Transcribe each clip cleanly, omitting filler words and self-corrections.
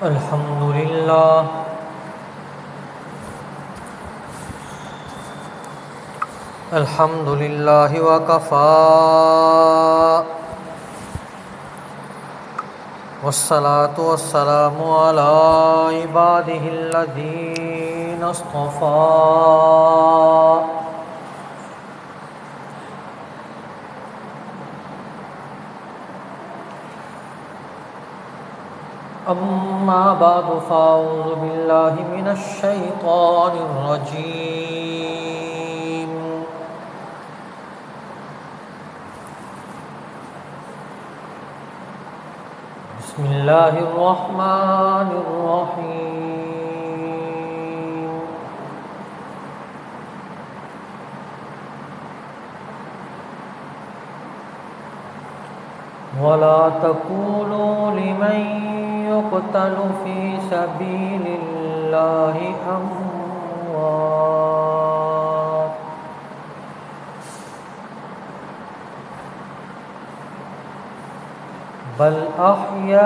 الحمد لله وكفى والصلاة والسلام على عباده الذين اصطفى أما بعد فأعوذ بالله من الشيطان الرجيم بسم الله الرحمن الرحيم ولا تقولوا لمن يقتل في سبيل الله أموات بل أحياء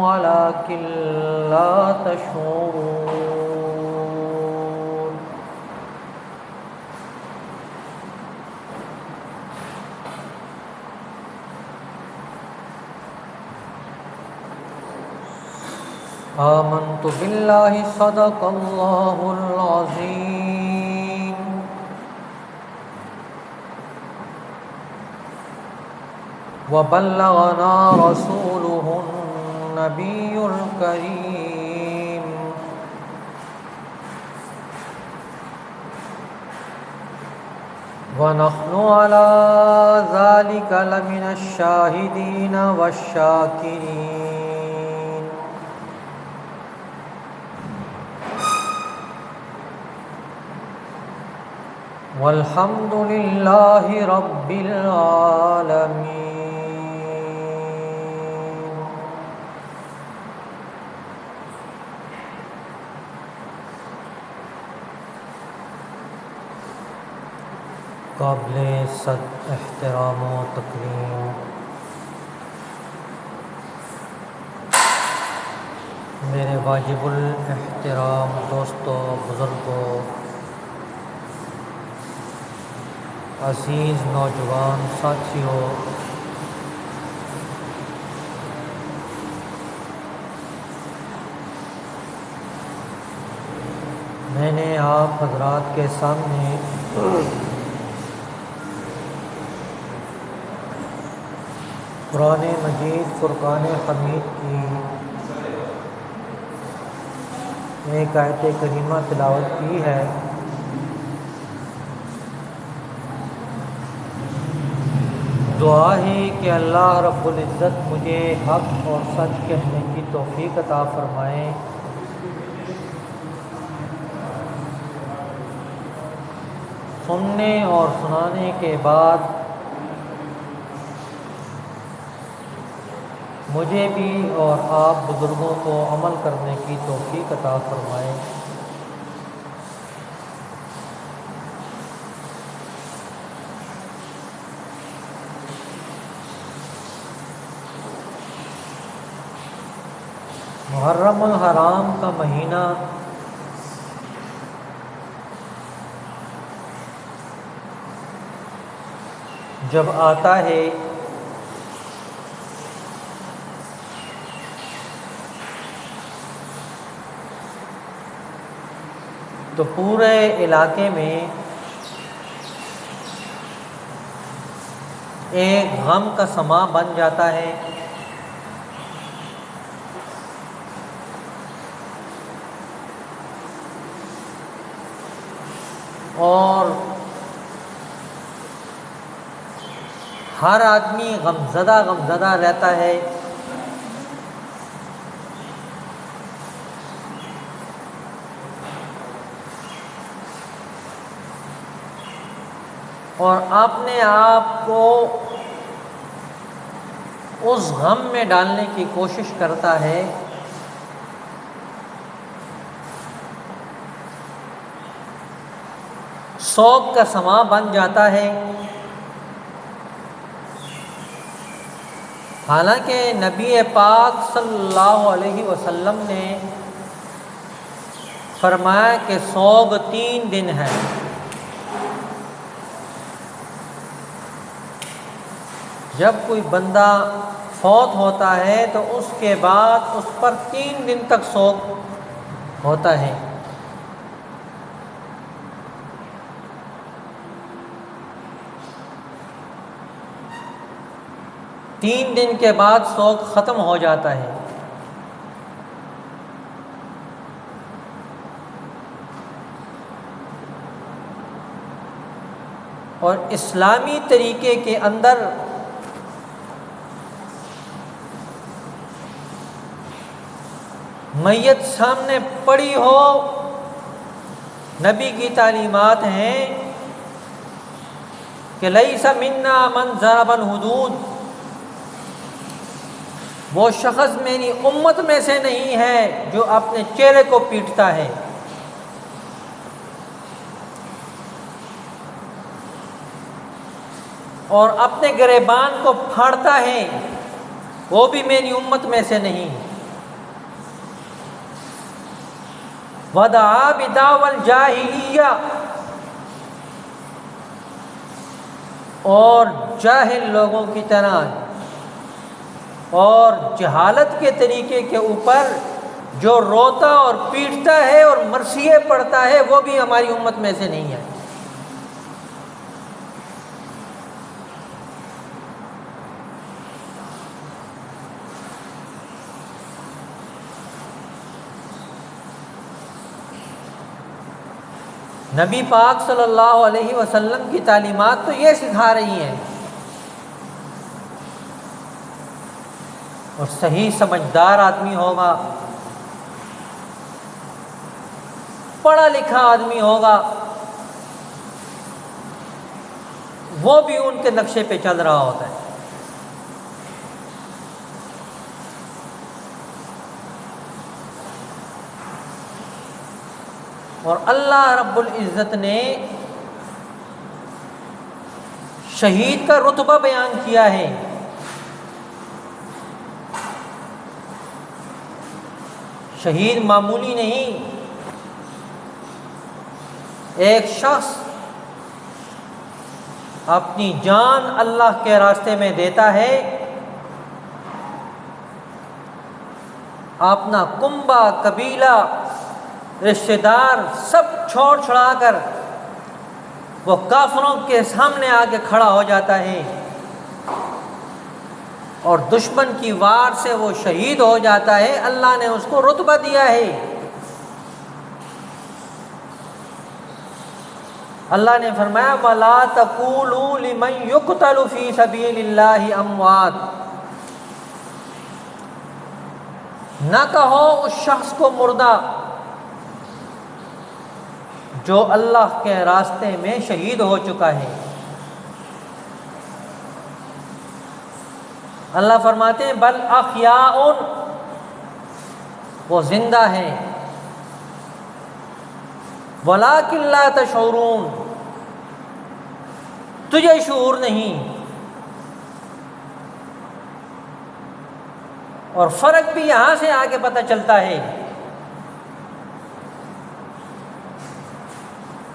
ولكن لا تشعرون آمنت بالله صدق الله العظيم وبلغنا رسوله النبي الكريم ونحن على ذلك لمن الشاهدين والشاكرين والحمد لله رب العالمين. قابل صد احترام و تکریم میرے واجب الاحترام دوستوں، بزرگوں، عزیز نوجوان ساتھیوں، میں نے آپ حضرات کے سامنے قرآن مجید فرقان حمید کی ایک آیت کریمہ تلاوت کی ہے. دعا ہے کہ اللہ رب العزت مجھے حق اور سچ کہنے کی توفیق عطا فرمائے. سننے اور سنانے کے بعد مجھے بھی اور آپ بزرگوں کو عمل کرنے کی توفیق عطا فرمائے. محرم الحرام کا مہینہ جب آتا ہے تو پورے علاقے میں ایک غم کا سما بن جاتا ہے. اور ہر آدمی غمزدہ رہتا ہے. اور اپنے آپ کو اس غم میں ڈالنے کی کوشش کرتا ہے. سوگ کا سما بن جاتا ہے. حالانکہ نبی پاک صلی اللہ علیہ وسلم نے فرمایا کہ سوگ 3 دن ہے۔ جب کوئی بندہ فوت ہوتا ہے تو اس کے بعد اس پر 3 دن تک سوگ ہوتا ہے۔ تین دن کے بعد سوگ ختم ہو جاتا ہے۔ اور اسلامی طریقے کے اندر میت سامنے پڑی ہو، نبی کی تعلیمات ہیں کہ لیس منا من ضرب الحدود، وہ شخص میری امت میں سے نہیں ہے جو اپنے چہرے کو پیٹتا ہے۔ اور اپنے گریبان کو پھاڑتا ہے، وہ بھی میری امت میں سے نہیں۔ وَدَعَا بِدَعْوَى الْجَاهِلِيَّةِ، اور جاہل لوگوں کی طرح اور جہالت کے طریقے کے اوپر جو روتا اور پیٹتا ہے اور مرثیے پڑھتا ہے، وہ بھی ہماری امت میں سے نہیں ہے۔ نبی پاک صلی اللہ علیہ وسلم کی تعلیمات تو یہ سکھا رہی ہیں، اور صحیح سمجھدار آدمی ہوگا، پڑھا لکھا آدمی ہوگا، وہ بھی ان کے نقشے پہ چل رہا ہوتا ہے۔ اور اللہ رب العزت نے شہید کا رتبہ بیان کیا ہے۔ شہید معمولی نہیں، ایک شخص اپنی جان اللہ کے راستے میں دیتا ہے، اپنا کنبہ، قبیلہ، رشتہ دار سب چھوڑ چھڑا کر وہ کافروں کے سامنے آ کے کھڑا ہو جاتا ہے، اور دشمن کی وار سے وہ شہید ہو جاتا ہے۔ اللہ نے اس کو رتبہ دیا ہے۔ اللہ نے فرمایا وَلَا تَقُولُوا لِمَن يُقْتَلُ فِي سَبِيلِ اللَّهِ أَمْوَاتٌ، نہ کہو اس شخص کو مردہ جو اللہ کے راستے میں شہید ہو چکا ہے۔ اللہ فرماتے ہیں بل احیاء، وہ زندہ ہیں، ولکن لا تشعرون، تجھے شعور نہیں۔ اور فرق بھی یہاں سے آگے پتہ چلتا ہے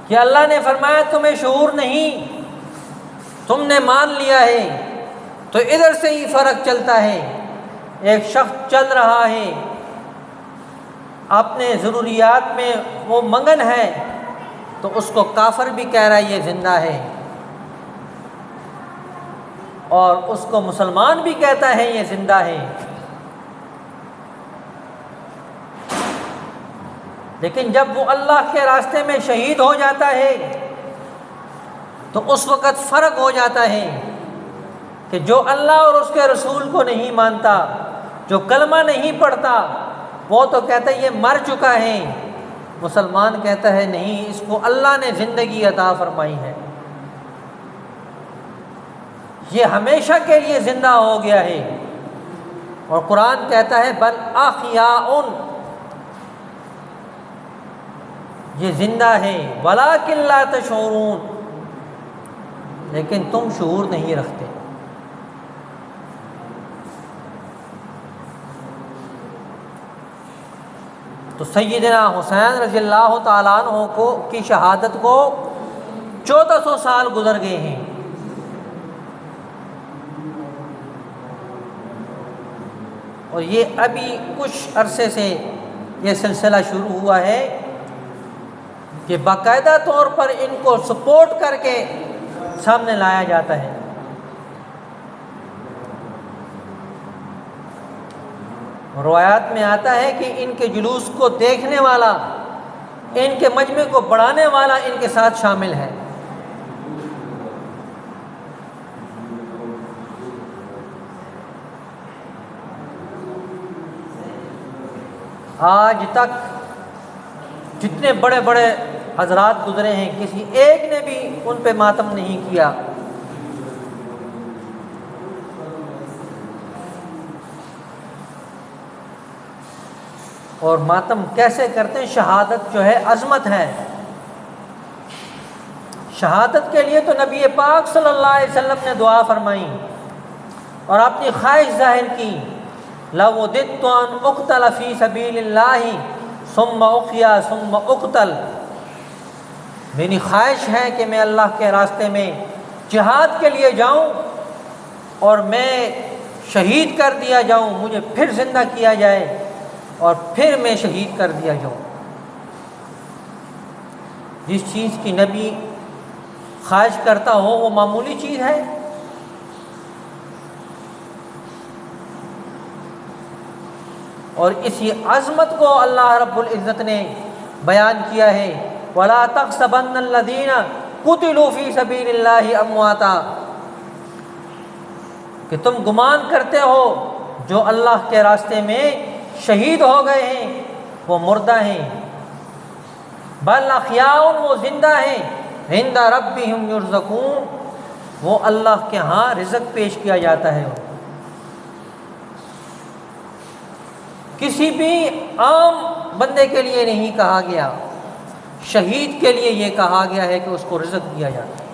کہ اللہ نے فرمایا تمہیں شعور نہیں، تم نے مان لیا ہے، تو ادھر سے ہی فرق چلتا ہے۔ ایک شخص چل رہا ہے، اپنے ضروریات میں وہ مگن ہے، تو اس کو کافر بھی کہہ رہا ہے یہ زندہ ہے، اور اس کو مسلمان بھی کہتا ہے یہ زندہ ہے۔ لیکن جب وہ اللہ کے راستے میں شہید ہو جاتا ہے تو اس وقت فرق ہو جاتا ہے کہ جو اللہ اور اس کے رسول کو نہیں مانتا، جو کلمہ نہیں پڑھتا، وہ تو کہتا ہے یہ مر چکا ہے، مسلمان کہتا ہے نہیں، اس کو اللہ نے زندگی عطا فرمائی ہے، یہ ہمیشہ کے لیے زندہ ہو گیا ہے۔ اور قرآن کہتا ہے بل احیاء، یہ زندہ ہے، ولکن لا تشعرون، لیکن تم شعور نہیں رکھتے۔ تو سیدنا حسین رضی اللہ تعالیٰ عنہ کی شہادت کو 1400 سال گزر گئے ہیں۔ اور یہ ابھی کچھ عرصے سے یہ سلسلہ شروع ہوا ہے کہ باقاعدہ طور پر ان کو سپورٹ کر کے سامنے لایا جاتا ہے۔ روایات میں آتا ہے کہ ان کے جلوس کو دیکھنے والا، ان کے مجمع کو بڑھانے والا ان کے ساتھ شامل ہے۔ آج تک جتنے بڑے بڑے حضرات گزرے ہیں، کسی ایک نے بھی ان پہ ماتم نہیں کیا۔ اور ماتم کیسے کرتے ہیں؟ شہادت جو ہے عظمت ہے۔ شہادت کے لیے تو نبی پاک صلی اللہ علیہ وسلم نے دعا فرمائی اور اپنی خواہش ظاہر کی، لَوَدِدتُّ أَنْ أُقْتَلَ فِي سَبِيلِ اللَّهِ ثُمَّ أُحْيَا ثُمَّ أُقْتَلَ۔ میری خواہش ہے کہ میں اللہ کے راستے میں جہاد کے لیے جاؤں اور میں شہید کر دیا جاؤں، مجھے پھر زندہ کیا جائے اور پھر میں شہید کر دیا جاؤں۔ جس چیز کی نبی خواہش کرتا ہو وہ معمولی چیز ہے؟ اور اسی عظمت کو اللہ رب العزت نے بیان کیا ہے، وَلَا تَحْسَبَنَّ الَّذِينَ قُتِلُوا فِي سَبِيلِ اللَّهِ أَمْوَاتًا، کہ تم گمان کرتے ہو جو اللہ کے راستے میں شہید ہو گئے ہیں وہ مردہ ہیں، بل احیاء، وہ زندہ ہیں، عند ربہم یرزقون، وہ اللہ کے ہاں رزق پیش کیا جاتا ہے۔ کسی بھی عام بندے کے لیے نہیں کہا گیا، شہید کے لیے یہ کہا گیا ہے کہ اس کو رزق دیا جاتا ہے۔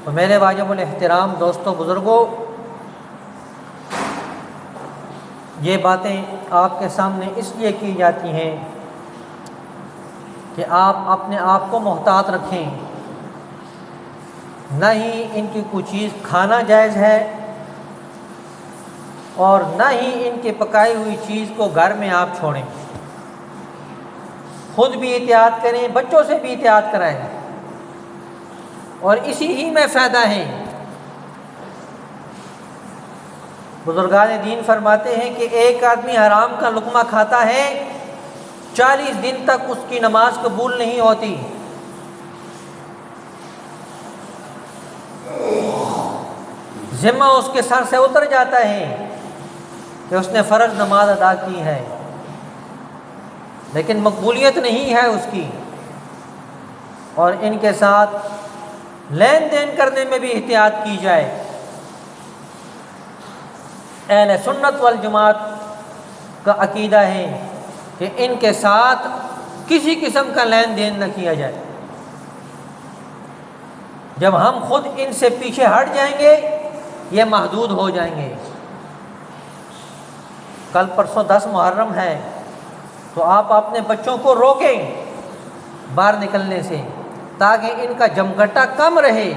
تو میرے واجب الاحترام دوستوں، بزرگوں، یہ باتیں آپ کے سامنے اس لیے کی جاتی ہیں کہ آپ اپنے آپ کو محتاط رکھیں، نہ ہی ان کی کوئی چیز کھانا جائز ہے اور نہ ہی ان کی پکائی ہوئی چیز کو گھر میں آپ چھوڑیں۔ خود بھی احتیاط کریں، بچوں سے بھی احتیاط کرائیں، اور اسی ہی میں فائدہ ہے۔ بزرگان دین فرماتے ہیں کہ ایک آدمی حرام کا لقمہ کھاتا ہے، 40 دن تک اس کی نماز قبول نہیں ہوتی۔ ذمہ اس کے سر سے اتر جاتا ہے کہ اس نے فرض نماز ادا کی ہے، لیکن مقبولیت نہیں ہے اس کی۔ اور ان کے ساتھ لین دین کرنے میں بھی احتیاط کی جائے۔ اہل سنت والجماعت کا عقیدہ ہے کہ ان کے ساتھ کسی قسم کا لین دین نہ کیا جائے۔ جب ہم خود ان سے پیچھے ہٹ جائیں گے یہ محدود ہو جائیں گے۔ کل پرسوں 10 محرم ہے، تو آپ اپنے بچوں کو روکیں باہر نکلنے سے تاکہ ان کا جمگٹا کم رہے۔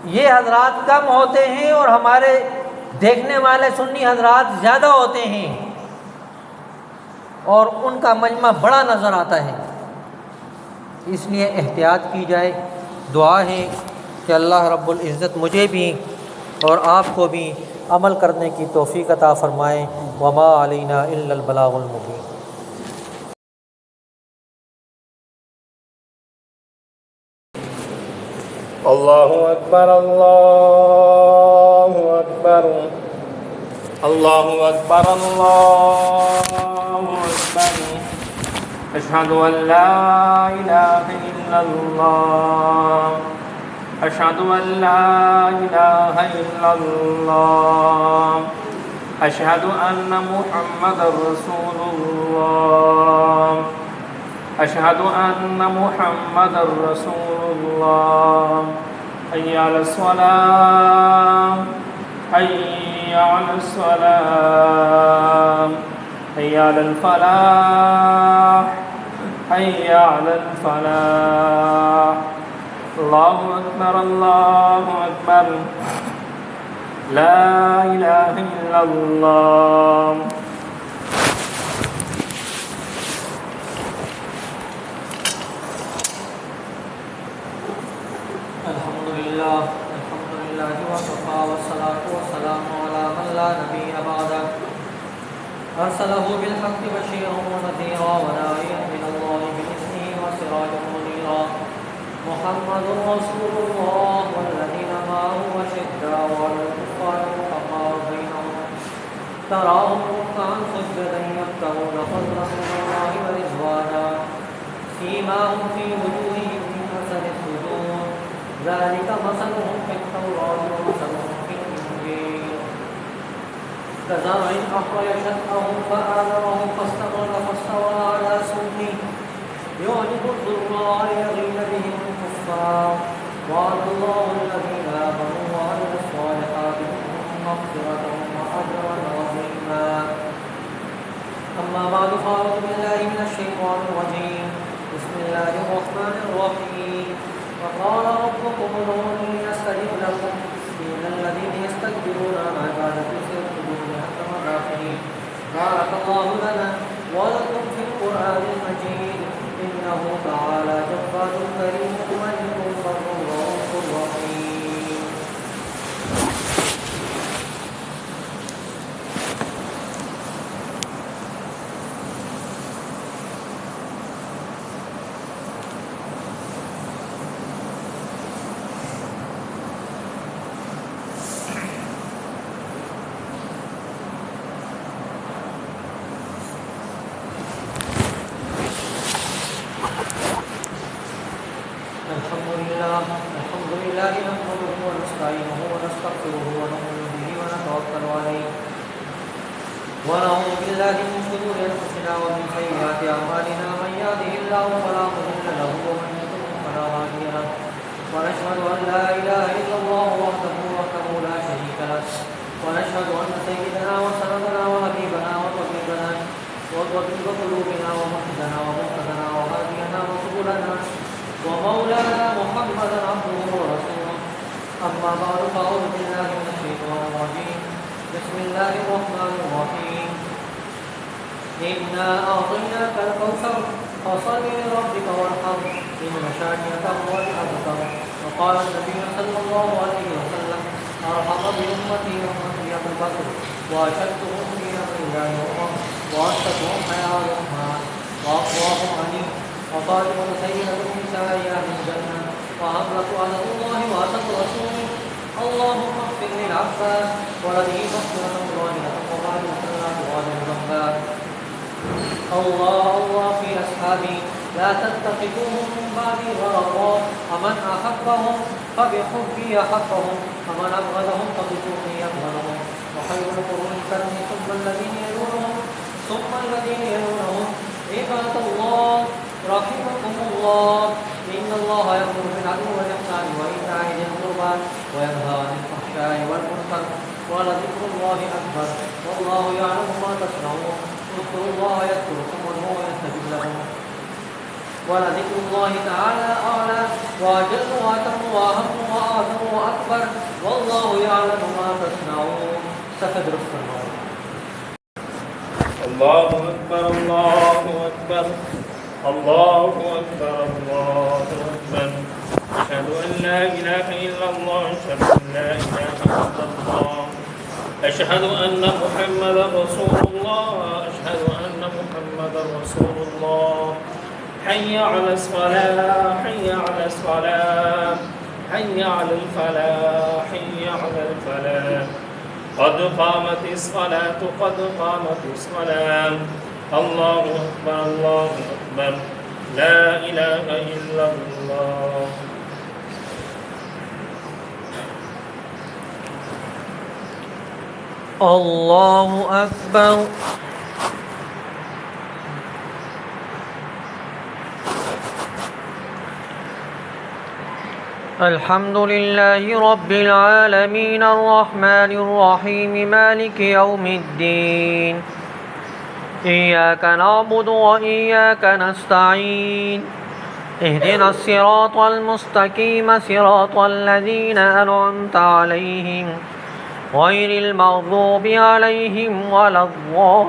یہ حضرات کم ہوتے ہیں اور ہمارے دیکھنے والے سنی حضرات زیادہ ہوتے ہیں، اور ان کا مجمع بڑا نظر آتا ہے۔ اس لیے احتیاط کی جائے۔ دعا ہے کہ اللہ رب العزت مجھے بھی اور آپ کو بھی عمل کرنے کی توفیق عطا فرمائے۔ وما علینا الا البلاغ المبین۔ اللہ اکبر، اللہ اکبر، اللہ اکبر، اللہ اکبر، اشہد ان لا الہ الا اللہ، اشہد ان لا الہ الا اللہ، اشہد ان محمد رسول اللہ، اشہد ان محمد رسول اللہ، حی علی الصلاۃ، حی حي على الصلاة حي على الفلاح حي على الفلاح الله أكبر الله أكبر لا إله إلا الله الحمد لله وكفى والصلاة والسلام على من لا نبي بعده أرسله بالحق بشيرا ونذيرا وداعيا إلى الله بإذنه وسراجا منيرا محمد رسول الله والذين معه أشداء على الكفار رحماء بينهم تراهم ركعا سجدا يبتغون فضلا من الله ورضوانا سيماهم في وجوههم من أثر السجود ذلك مثلهم في التوراة ومثلهم في الإنجيل كزرع أخرج شطأه فآزره فاستوى على سوقه يعجب الضراع ليغيظ بهم الكفار وعد الله الذين آمنوا وعملوا الصالحات منهم مغفرة وأجرا عظيما أما بعد فأعوذ بالله من الشيطان الرجيم بسم الله الرحمن الرحيم وقال ربكم ادعوني أستجب لكم إن الذين يستكبرون عن عبادتي سيدخلون جهنم داخرين بارك الله لنا ولكم في القرآن المجيد إنه تعالى جبار كريم ملك بر رؤوف رحيم الحمد لله نحمده ونستعينه ونستغفره ونؤمن به ونتوكل عليه ونعوذ بالله من شرور أنفسنا ومن سيئات أعمالنا من يهده الله فلا مضل له ومن يضلل فلا هادي له ونشهد أن لا إله إلا الله وحده لا شريك له ونشهد أن سيدنا وسندنا وحبيبنا وطبيبنا وطبيب قلوبنا ومحدنا ومهتدنا وهادينا وسبلنا ومولانا محمدا عبده ورسوله أما بعد فأعوذ بالله من الشيطان الرجيم بسم الله الرحمن الرحيم إنا أعطيناك الكوثر فصل لربك وارحم إن شانئك هو الأبتر وقال النبي صلى الله عليه وسلم أرحم بأمتي أمتي أبو بكر وأشدهم في أمر الله عمر وأشدهم حياء الرحمن وأقواهم علي وفاطمة سيدة النساء أهل الجنة وعمرة أسد الله وأسد رسوله اللهم اغفر للعباس ولده مغفرة ظاهرة وباطنة لا تغادر ذنبا الله في أصحابي لا تتخذوهم من بعدي غرضا ومن أحبهم فبحبي أحبهم ومن أبغضهم فبحبي أبغضهم وخير القرون قرني ثم الذين يلونهم ثم الذين يلونهم عباد الله رحمكم الله إن الله يأمر بالعدل والإحسان وإيتاء ذي القربى وينهى عن الفحشاء والمنكر ولذكر الله أكبر والله يعلم ما تصنعون اذكروا الله يذكركم وهو يستجب لكم ولذكر الله تعالى أعلى وأجل وأتم وأهم وأعظم وأكبر والله يعلم ما تصنعون سفدر السماء الله أكبر الله أكبر الله أكبر الله أكبر أشهد أن لا إله إلا الله أشهد أن لا إله إلا الله أشهد أن محمدا رسول الله أشهد أن محمدا رسول الله حي على الصلاة حي على الصلاة حي على الفلاح حي على الفلاح قد قامت الصلاة قد قامت الصلاة الله أكبر الله أكبر لا إله إلا الله الله أكبر الحمد لله رب العالمين الرحمن الرحيم مالك يوم الدين إياك نعبد وإياك نستعين اهدنا الصراط المستقيم صراط الذين أنعمت عليهم غير المغضوب عليهم ولا الضالين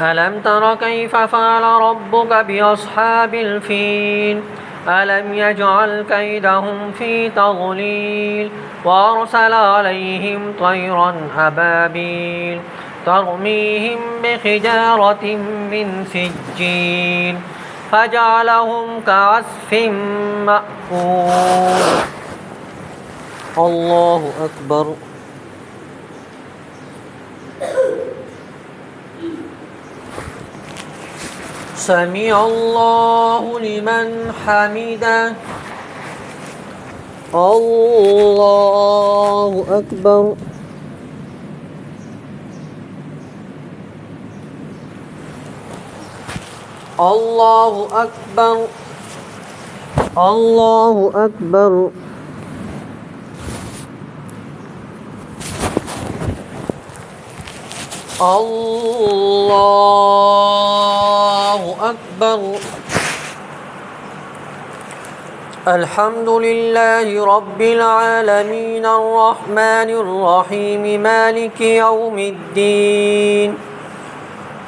ألم تر كيف فعل ربك بأصحاب الفيل ألم يجعل كيدهم في تضليل وأرسل عليهم طيرا أبابيل ترميهم بحجارة من سجيل فجعلهم كعصف مأكول. الله أكبر. سمع الله لمن حمده. الله أكبر. الله أكبر. الله أكبر. الله أكبر. الحمد لله رب العالمين الرحمن الرحيم مالك يوم الدين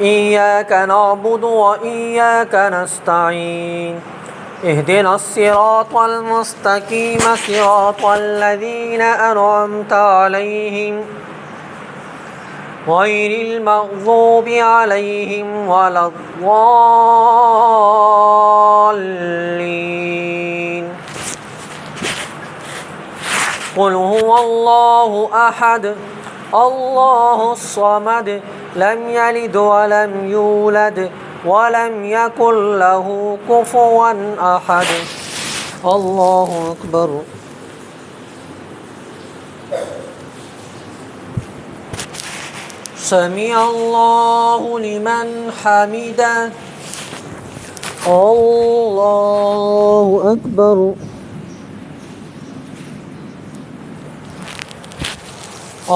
إياك نعبد وإياك نستعين اهدنا الصراط المستقيم صراط الذين أنعمت عليهم غير المغضوب عليهم ولا الضالين. قل هو الله أحد الله الصمد لم يلد ولم يولد ولم يكن له كفوا أحد. الله أكبر. سمع الله لمن حمده. الله أكبر.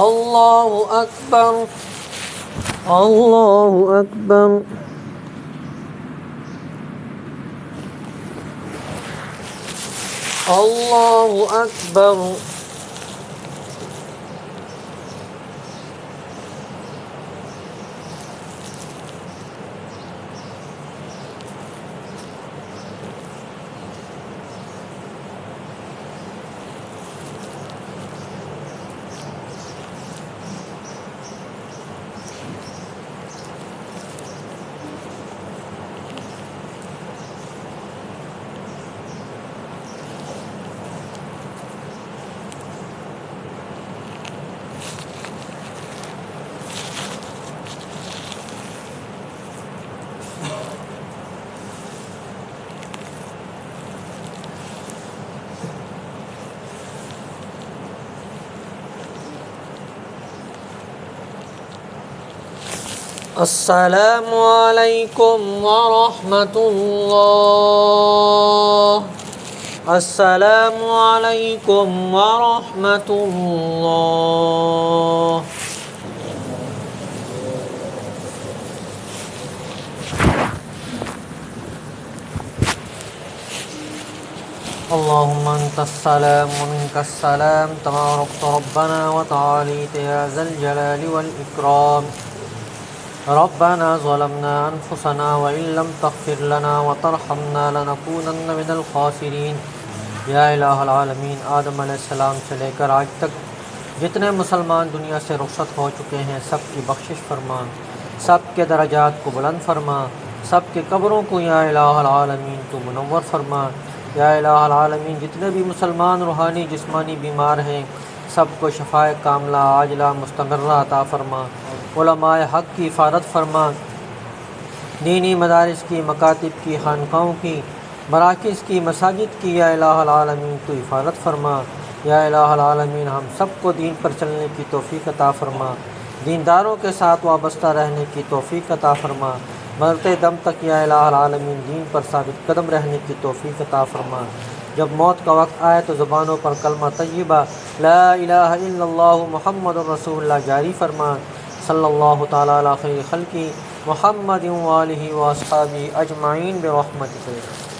الله أكبر. الله أكبر. الله أكبر. السلام علیکم ورحمۃ اللہ. السلام علیکم ورحمۃ اللہ. اللهم انت السلام ومنك السلام تباركت ربنا وتعاليت يا ذا الجلال والإكرام. ربنا ظلمنا أنفسنا وإن لم تغفر لنا وترحمنا لنكونن من الخاسرين. یا الہ العالمین، آدم علیہ السلام سے لے کر آج تک جتنے مسلمان دنیا سے رخصت ہو چکے ہیں سب کی بخشش فرما، سب کے درجات کو بلند فرما، سب کے قبروں کو یا الہ العالمین تو منور فرما. یا الہ العالمین، جتنے بھی مسلمان روحانی جسمانی بیمار ہیں سب کو شفائے کاملہ عاجلہ مستمرہ عطا فرما. علماء حق کی حفاظت فرما، دینی مدارس کی، مکاتب کی، خانقاہوں کی، مراکز کی، مساجد کی یا الہ العالمین تو حفاظت فرما. یا الہ العالمین، ہم سب کو دین پر چلنے کی توفیق عطا فرما، دینداروں کے ساتھ وابستہ رہنے کی توفیق عطا فرما. مرتے دم تک یا الہ العالمین دین پر ثابت قدم رہنے کی توفیق عطا فرما۔ جب موت کا وقت آئے تو زبانوں پر کلمہ طیبہ لا الہ الا اللہ محمد رسول اللہ جاری فرما۔ صلی اللہ تعالیٰ علی خیر خلقی محمد و آلہ و اصحابہ اجمعین برحمتک۔